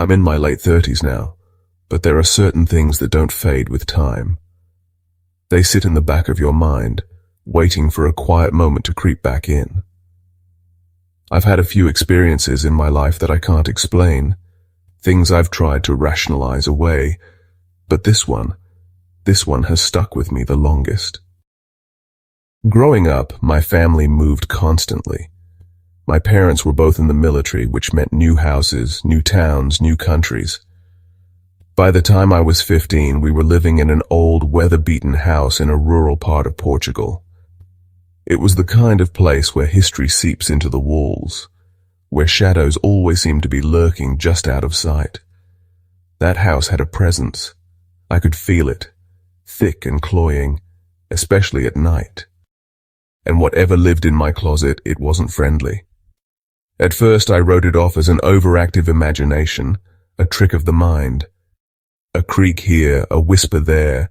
I'm in my late 30s now, but there are certain things that don't fade with time. They sit in the back of your mind, waiting for a quiet moment to creep back in. I've had a few experiences in my life that I can't explain, things I've tried to rationalize away, but this one has stuck with me the longest. Growing up, my family moved constantly. My parents were both in the military, which meant new houses, new towns, new countries. By the time I was 15, we were living in an old, weather-beaten house in a rural part of Portugal. It was the kind of place where history seeps into the walls, where shadows always seem to be lurking just out of sight. That house had a presence. I could feel it, thick and cloying, especially at night. And whatever lived in my closet, it wasn't friendly. At first, I wrote it off as an overactive imagination, a trick of the mind. A creak here, a whisper there,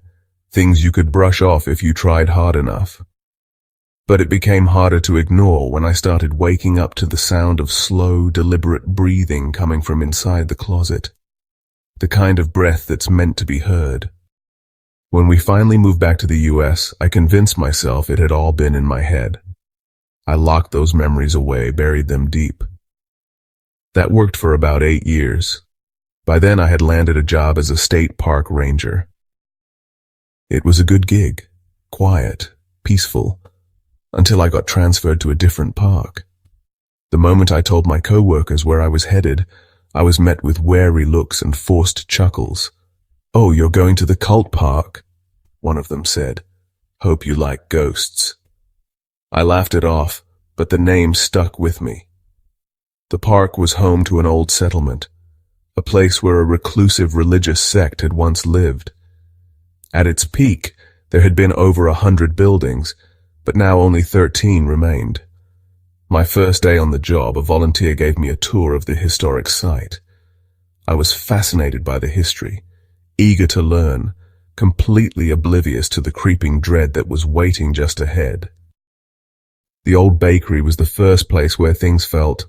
things you could brush off if you tried hard enough. But it became harder to ignore when I started waking up to the sound of slow, deliberate breathing coming from inside the closet. The kind of breath that's meant to be heard. When we finally moved back to the US, I convinced myself it had all been in my head. I locked those memories away, buried them deep. That worked for about 8 years. By then I had landed a job as a state park ranger. It was a good gig, quiet, peaceful, until I got transferred to a different park. The moment I told my coworkers where I was headed, I was met with wary looks and forced chuckles. "Oh, you're going to the cult park?" one of them said. "Hope you like ghosts." I laughed it off, but the name stuck with me. The park was home to an old settlement, a place where a reclusive religious sect had once lived. At its peak, there had been over 100 buildings, but now only 13 remained. My first day on the job, a volunteer gave me a tour of the historic site. I was fascinated by the history, eager to learn, completely oblivious to the creeping dread that was waiting just ahead. The old bakery was the first place where things felt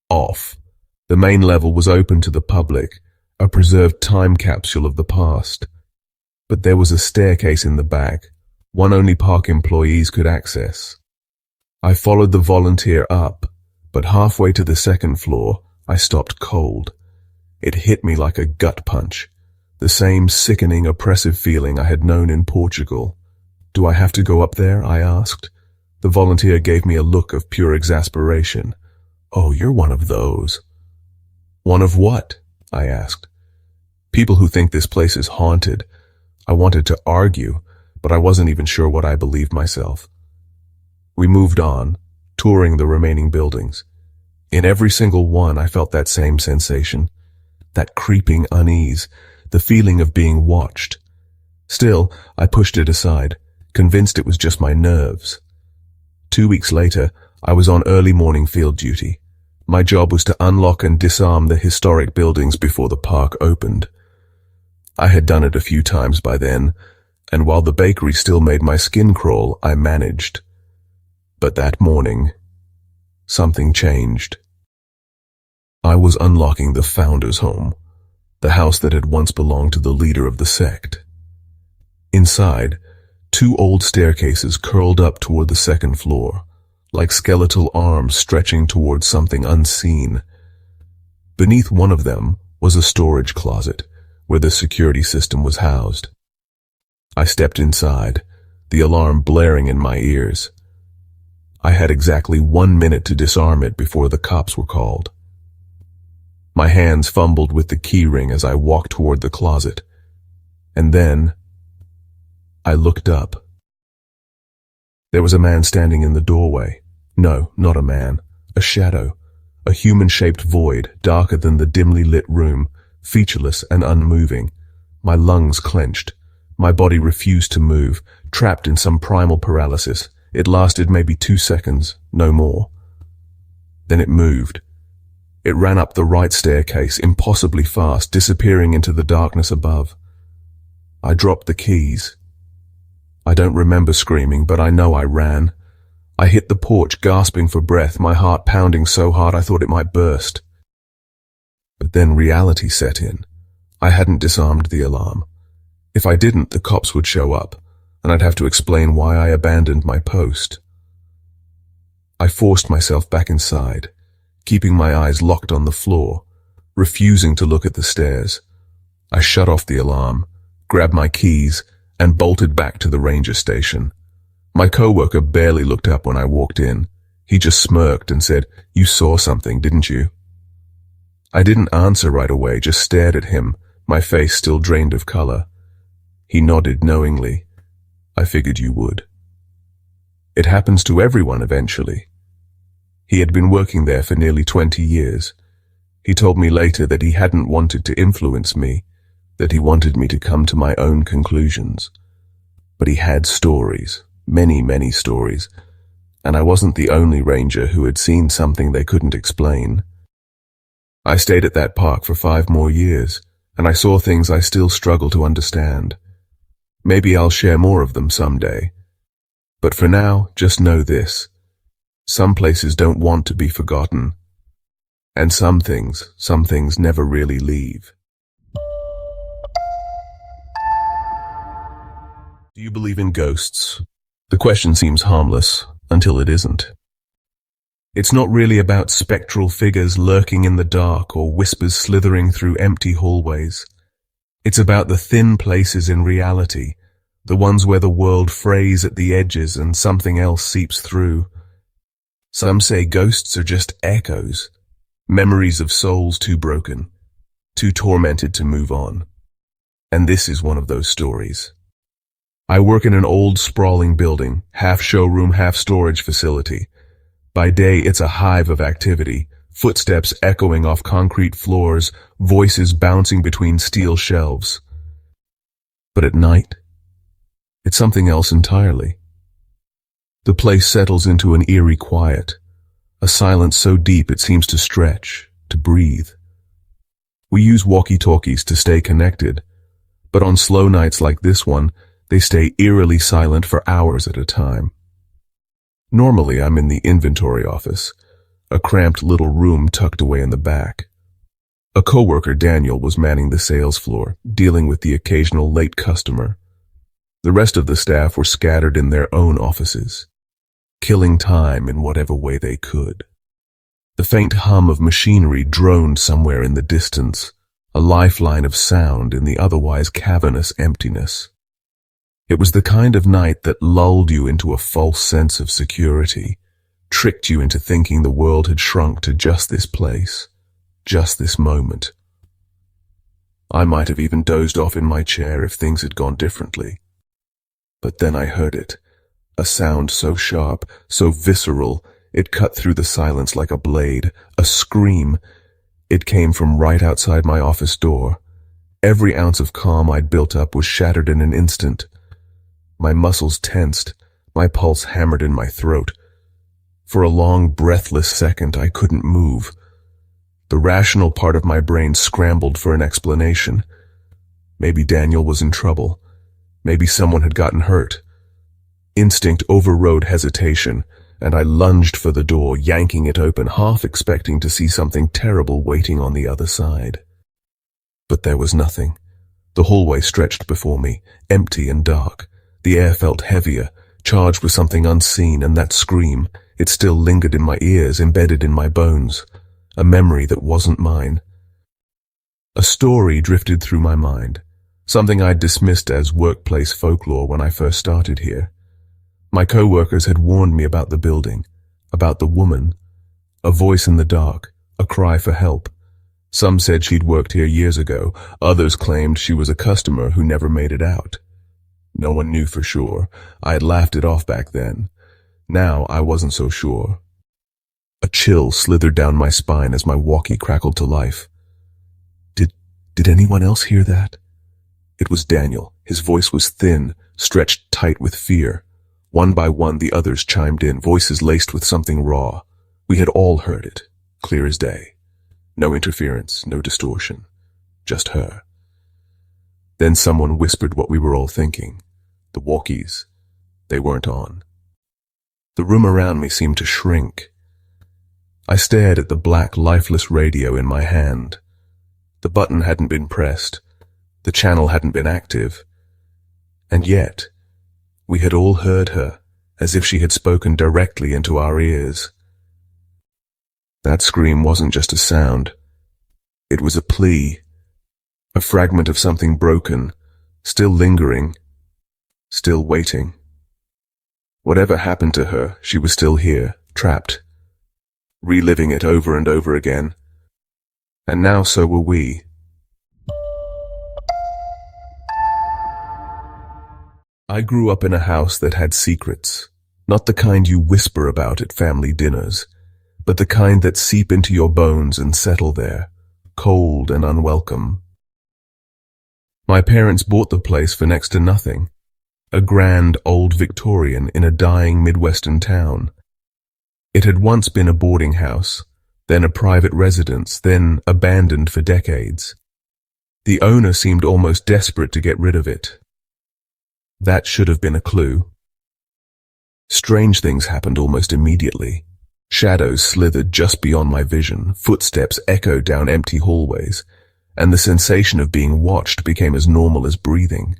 off. The main level was open to the public, a preserved time capsule of the past. But there was a staircase in the back, one only park employees could access. I followed the volunteer up, but halfway to the second floor, I stopped cold. It hit me like a gut punch, the same sickening, oppressive feeling I had known in Portugal. "Do I have to go up there?" I asked. The volunteer gave me a look of pure exasperation. "Oh, you're one of those." "One of what?" I asked. "People who think this place is haunted." I wanted to argue, but I wasn't even sure what I believed myself. We moved on, touring the remaining buildings. In every single one, I felt that same sensation, that creeping unease, the feeling of being watched. Still, I pushed it aside, convinced it was just my nerves. 2 weeks later, I was on early morning field duty. My job was to unlock and disarm the historic buildings before the park opened. I had done it a few times by then, and while the bakery still made my skin crawl, I managed. But that morning, something changed. I was unlocking the founder's home, the house that had once belonged to the leader of the sect. Inside, 2 old staircases curled up toward the second floor, like skeletal arms stretching toward something unseen. Beneath one of them was a storage closet, where the security system was housed. I stepped inside, the alarm blaring in my ears. I had exactly 1 minute to disarm it before the cops were called. My hands fumbled with the key ring as I walked toward the closet. And then, I looked up. There was a man standing in the doorway. No, not a man. A shadow. A human-shaped void, darker than the dimly lit room, featureless and unmoving. My lungs clenched. My body refused to move, trapped in some primal paralysis. It lasted maybe 2 seconds, no more. Then it moved. It ran up the right staircase, impossibly fast, disappearing into the darkness above. I dropped the keys. I don't remember screaming, but I know I ran. I hit the porch, gasping for breath, my heart pounding so hard I thought it might burst. But then reality set in. I hadn't disarmed the alarm. If I didn't, the cops would show up, and I'd have to explain why I abandoned my post. I forced myself back inside, keeping my eyes locked on the floor, refusing to look at the stairs. I shut off the alarm, grabbed my keys, and bolted back to the ranger station. My coworker barely looked up when I walked in. He just smirked and said, "You saw something, didn't you?" I didn't answer right away, just stared at him, my face still drained of color. He nodded knowingly. "I figured you would." It happens to everyone eventually. He had been working there for nearly 20 years. He told me later that he hadn't wanted to influence me, that he wanted me to come to my own conclusions. But he had stories, many stories, and I wasn't the only ranger who had seen something they couldn't explain. I stayed at that park for 5 more years, and I saw things I still struggle to understand. Maybe I'll share more of them someday. But for now, just know this. Some places don't want to be forgotten. And some things never really leave. Do you believe in ghosts? The question seems harmless until it isn't. It's not really about spectral figures lurking in the dark or whispers slithering through empty hallways. It's about the thin places in reality, the ones where the world frays at the edges and something else seeps through. Some say ghosts are just echoes, memories of souls too broken, too tormented to move on. And this is one of those stories. I work in an old, sprawling building, half showroom, half storage facility. By day, it's a hive of activity, footsteps echoing off concrete floors, voices bouncing between steel shelves. But at night, it's something else entirely. The place settles into an eerie quiet, a silence so deep it seems to stretch, to breathe. We use walkie-talkies to stay connected, but on slow nights like this one, they stay eerily silent for hours at a time. Normally, I'm in the inventory office, a cramped little room tucked away in the back. A coworker, Daniel, was manning the sales floor, dealing with the occasional late customer. The rest of the staff were scattered in their own offices, killing time in whatever way they could. The faint hum of machinery droned somewhere in the distance, a lifeline of sound in the otherwise cavernous emptiness. It was the kind of night that lulled you into a false sense of security, tricked you into thinking the world had shrunk to just this place, just this moment. I might have even dozed off in my chair if things had gone differently. But then I heard it, a sound so sharp, so visceral, it cut through the silence like a blade, a scream. It came from right outside my office door. Every ounce of calm I'd built up was shattered in an instant. My muscles tensed, my pulse hammered in my throat. For a long, breathless second, I couldn't move. The rational part of my brain scrambled for an explanation. Maybe Daniel was in trouble. Maybe someone had gotten hurt. Instinct overrode hesitation, and I lunged for the door, yanking it open, half expecting to see something terrible waiting on the other side. But there was nothing. The hallway stretched before me, empty and dark. The air felt heavier, charged with something unseen, and that scream, it still lingered in my ears, embedded in my bones. A memory that wasn't mine. A story drifted through my mind, something I'd dismissed as workplace folklore when I first started here. My co-workers had warned me about the building, about the woman, a voice in the dark, a cry for help. Some said she'd worked here years ago, others claimed she was a customer who never made it out. No one knew for sure. I had laughed it off back then. Now I wasn't so sure. A chill slithered down my spine as my walkie crackled to life. Did anyone else hear that? It was Daniel. His voice was thin, stretched tight with fear. One by one, the others chimed in, voices laced with something raw. We had all heard it, clear as day. No interference, no distortion. Just her. Then someone whispered what we were all thinking. The walkies. They weren't on. The room around me seemed to shrink. I stared at the black, lifeless radio in my hand. The button hadn't been pressed. The channel hadn't been active. And yet, we had all heard her, as if she had spoken directly into our ears. That scream wasn't just a sound. It was a plea, a fragment of something broken, still lingering, still waiting. Whatever happened to her, she was still here, trapped, reliving it over and over again. And now so were we. I grew up in a house that had secrets, not the kind you whisper about at family dinners, but the kind that seep into your bones and settle there, cold and unwelcome. My parents bought the place for next to nothing, a grand old Victorian in a dying Midwestern town. It had once been a boarding house, then a private residence, then abandoned for decades. The owner seemed almost desperate to get rid of it. That should have been a clue. Strange things happened almost immediately. Shadows slithered just beyond my vision, footsteps echoed down empty hallways, and the sensation of being watched became as normal as breathing.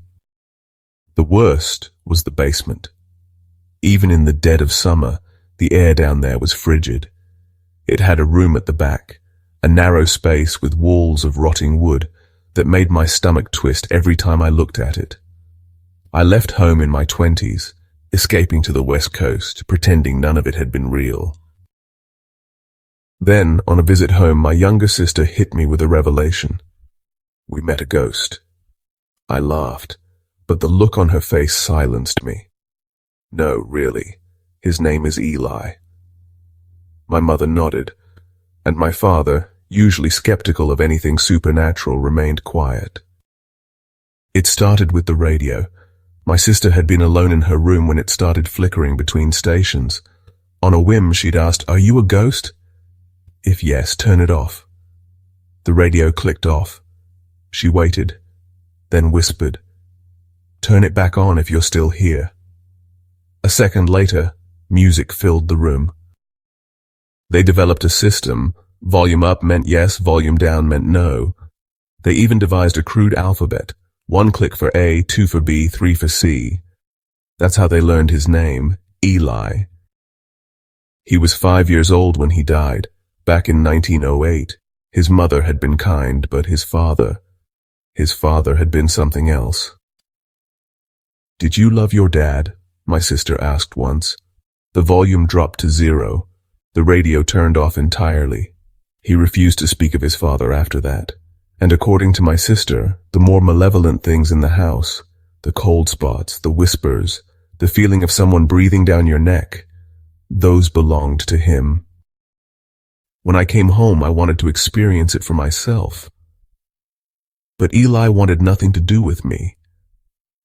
The worst was the basement. Even in the dead of summer, the air down there was frigid. It had a room at the back, a narrow space with walls of rotting wood that made my stomach twist every time I looked at it. I left home in my 20s, escaping to the West Coast, pretending none of it had been real. Then, on a visit home, my younger sister hit me with a revelation. We met a ghost. I laughed, but the look on her face silenced me. No, really, his name is Eli. My mother nodded, and my father, usually skeptical of anything supernatural, remained quiet. It started with the radio. My sister had been alone in her room when it started flickering between stations. On a whim, she'd asked, "Are you a ghost?" If yes, turn it off. The radio clicked off. She waited, then whispered, "Turn it back on if you're still here." A second later, music filled the room. They developed a system. Volume up meant yes, volume down meant no. They even devised a crude alphabet. 1 click for A, 2 for B, 3 for C. That's how they learned his name, Eli. He was 5 years old when he died, back in 1908. His mother had been kind, but his father had been something else. "Did you love your dad?" my sister asked once. The volume dropped to 0. The radio turned off entirely. He refused to speak of his father after that. And according to my sister, the more malevolent things in the house, the cold spots, the whispers, the feeling of someone breathing down your neck, those belonged to him. When I came home, I wanted to experience it for myself. But Eli wanted nothing to do with me.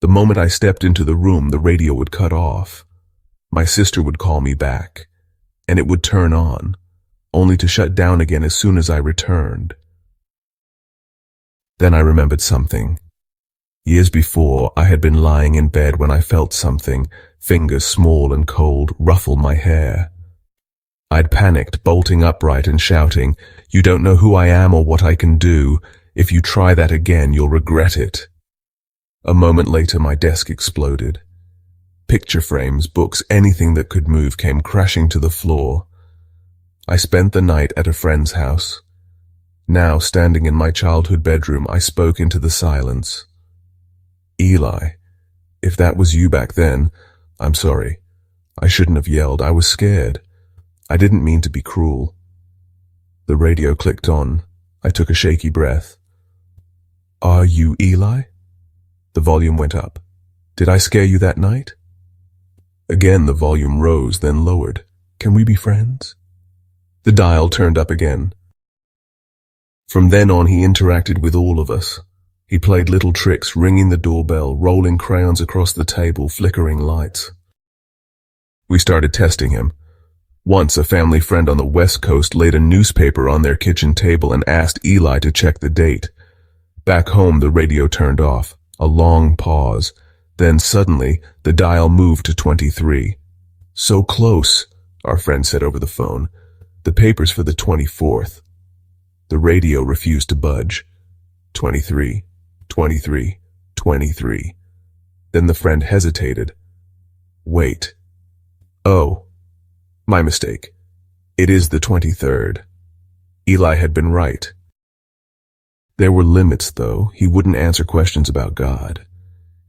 The moment I stepped into the room, the radio would cut off. My sister would call me back, and it would turn on, only to shut down again as soon as I returned. Then I remembered something. Years before, I had been lying in bed when I felt something, fingers small and cold, ruffle my hair. I'd panicked, bolting upright and shouting, "You don't know who I am or what I can do. If you try that again, you'll regret it." A moment later, my desk exploded. Picture frames, books, anything that could move came crashing to the floor. I spent the night at a friend's house. Now, standing in my childhood bedroom, I spoke into the silence. "Eli, if that was you back then, I'm sorry. I shouldn't have yelled. I was scared. I didn't mean to be cruel." The radio clicked on. I took a shaky breath. "Are you Eli?" The volume went up. "Did I scare you that night?" Again the volume rose, then lowered. "Can we be friends?" The dial turned up again. From then on, he interacted with all of us. He played little tricks, ringing the doorbell, rolling crayons across the table, flickering lights. We started testing him. Once, a family friend on the West Coast laid a newspaper on their kitchen table and asked Eli to check the date. Back home, the radio turned off. A long pause. Then suddenly, the dial moved to 23. "So close," our friend said over the phone. "The paper's for the 24th. The radio refused to budge. 23, 23, 23. Then the friend hesitated. Wait. Oh, my mistake. It is the 23rd. Eli had been right. There were limits, though. He wouldn't answer questions about God.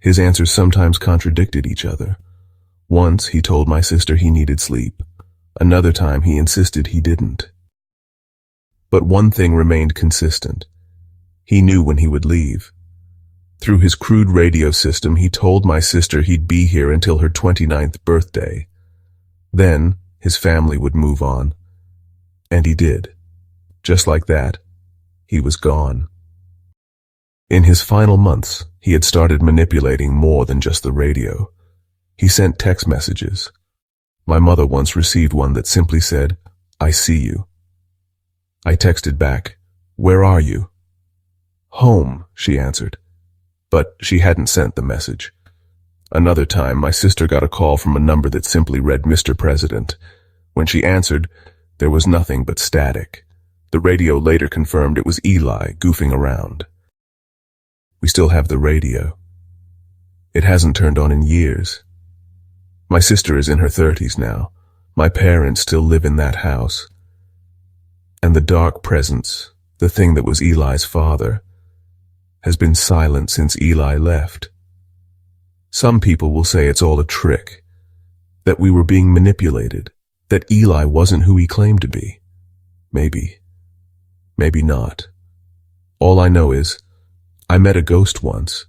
His answers sometimes contradicted each other. Once he told my sister he needed sleep. Another time he insisted he didn't. But one thing remained consistent. He knew when he would leave. Through his crude radio system, he told my sister he'd be here until her 29th birthday. Then his family would move on. And he did. Just like that, he was gone. In his final months, he had started manipulating more than just the radio. He sent text messages. My mother once received one that simply said, "I see you." I texted back, "Where are you?" "Home," she answered. But she hadn't sent the message. Another time, my sister got a call from a number that simply read Mr. President. When she answered, there was nothing but static. The radio later confirmed it was Eli goofing around. We still have the radio. It hasn't turned on in years. My sister is in her 30s now. My parents still live in that house. And the dark presence, the thing that was Eli's father, has been silent since Eli left. Some people will say it's all a trick, that we were being manipulated, that Eli wasn't who he claimed to be. Maybe. Maybe not. All I know is, I met a ghost once,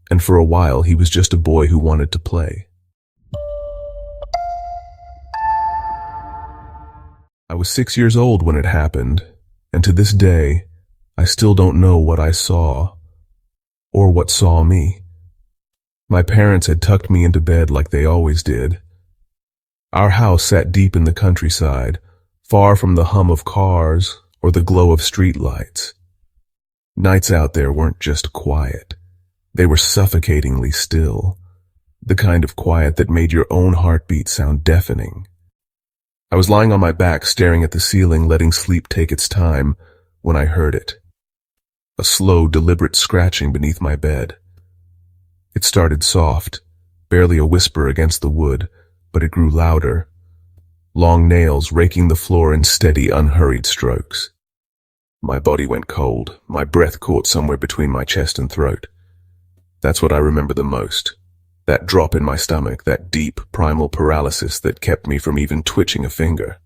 and for a while he was just a boy who wanted to play. I was 6 years old when it happened, and to this day, I still don't know what I saw, or what saw me. My parents had tucked me into bed like they always did. Our house sat deep in the countryside, far from the hum of cars or the glow of street lights. Nights out there weren't just quiet. They were suffocatingly still, the kind of quiet that made your own heartbeat sound deafening. I was lying on my back staring at the ceiling, letting sleep take its time, when I heard it. A slow, deliberate scratching beneath my bed. It started soft, barely a whisper against the wood, but it grew louder. Long nails raking the floor in steady, unhurried strokes. My body went cold, my breath caught somewhere between my chest and throat. That's what I remember the most. That drop in my stomach, that deep, primal paralysis that kept me from even twitching a finger.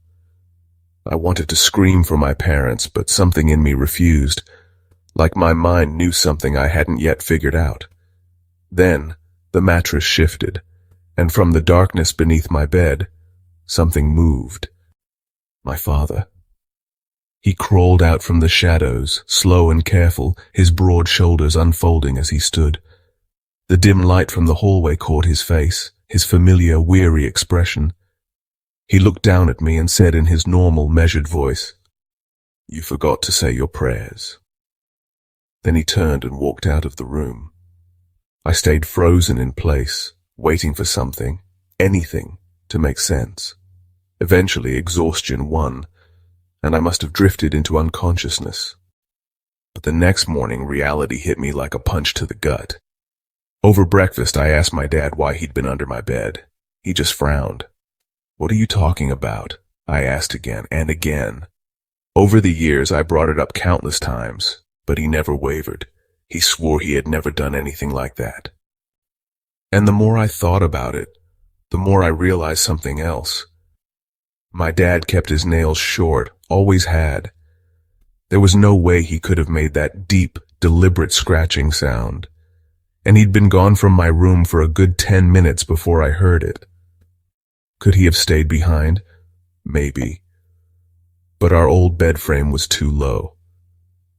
I wanted to scream for my parents, but something in me refused, like my mind knew something I hadn't yet figured out. Then, the mattress shifted, and from the darkness beneath my bed, something moved. My father. He crawled out from the shadows, slow and careful, his broad shoulders unfolding as he stood. The dim light from the hallway caught his face, his familiar, weary expression. He looked down at me and said in his normal, measured voice, "You forgot to say your prayers." Then he turned and walked out of the room. I stayed frozen in place, waiting for something, anything, to make sense. Eventually, exhaustion won, and I must have drifted into unconsciousness. But the next morning, reality hit me like a punch to the gut. Over breakfast, I asked my dad why he'd been under my bed. He just frowned. "What are you talking about?" I asked again and again. Over the years, I brought it up countless times, but he never wavered. He swore he had never done anything like that. And the more I thought about it, the more I realized something else. My dad kept his nails short, always had. There was no way he could have made that deep, deliberate scratching sound. And he'd been gone from my room for a good 10 minutes before I heard it. Could he have stayed behind? Maybe. But our old bed frame was too low.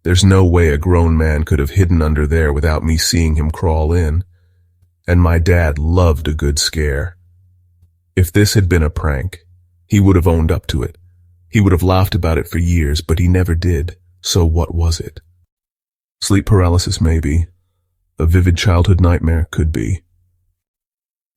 There's no way a grown man could have hidden under there without me seeing him crawl in. And my dad loved a good scare. If this had been a prank, he would have owned up to it. He would have laughed about it for years, but he never did. So what was it? Sleep paralysis, maybe. A vivid childhood nightmare, could be.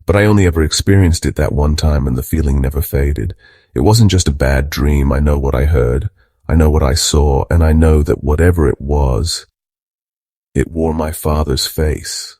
But I only ever experienced it that one time, and the feeling never faded. It wasn't just a bad dream. I know what I heard, I know what I saw, and I know that whatever it was, It wore my father's face.